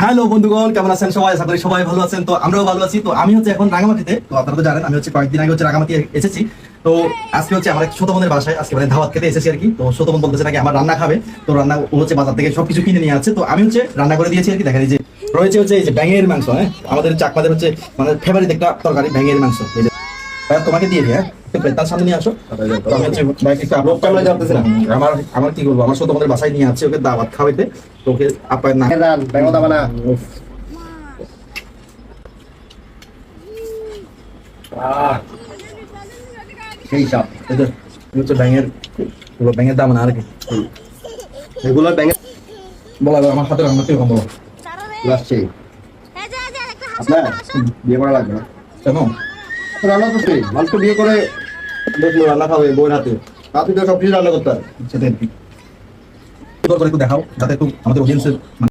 Hello বন্ধুগণ, কেমন আছেন সবাই? আশা করি সবাই ভালো আছেন। তো আমরাও ভালো আছি। তো আমি হচ্ছে এখন রাঙামাটিতে। তো আপনারা তো জানেন আমি হচ্ছে কয়েকদিন আগে হচ্ছে রাঙামাটি এসেছি। তো আজকে হচ্ছে আমার এক ছোট বোনের বাসায় আজকে মানে দাওয়াত খেতে এসেছি আর কি। তো ছোট বোন বলতেছে নাকি আমার রান্না খাবে। তো রান্না ও হচ্ছে বাজার থেকে সবকিছু কিনে নিয়ে আসছে। তো আমি হচ্ছে রান্না করে দিয়েছি আর কি। দেখেন এই যে রয়েছে হচ্ছে এই যে ব্যাঙের মাংস। হ্যাঁ, আমাদের চাকমাদের হচ্ছে মানে ফেভারিট একটা তরকারি ব্যাঙের মাংস। এই যে ভাইয়া তোমাকে দিয়ে দিই। হ্যাঁ, তার সামনে নিয়ে আসো। তো আমি হচ্ছে ভাইকে একটু আপলোড ক্যামেরা জানতেছি না। আমার আমার কি করবো, আমার ছোট বোনের বাসায় নিয়ে আসছে ওকে দাওয়াত খাওয়াইতে। তো ওকে আপ্যায়ন না ব্যাঙ্গো দাবা না। সেই সব হচ্ছে ব্যাঙের দাম না আর কি। এগুলো ব্যাঙ্গে বলা আমার হাতে রান্না কিরকম বলো আসছে। আপনার বিয়ে করা লাগবে না কেন? রান্না করতে মানুষ বিয়ে করে দেখলো রান্না খাবে বইয়ের হাতে রাতে তো সব কিছু রান্না করতে হয়। সেটা আর কি একটু দেখাও যাতে একটু আমাদের অডিয়েন্সের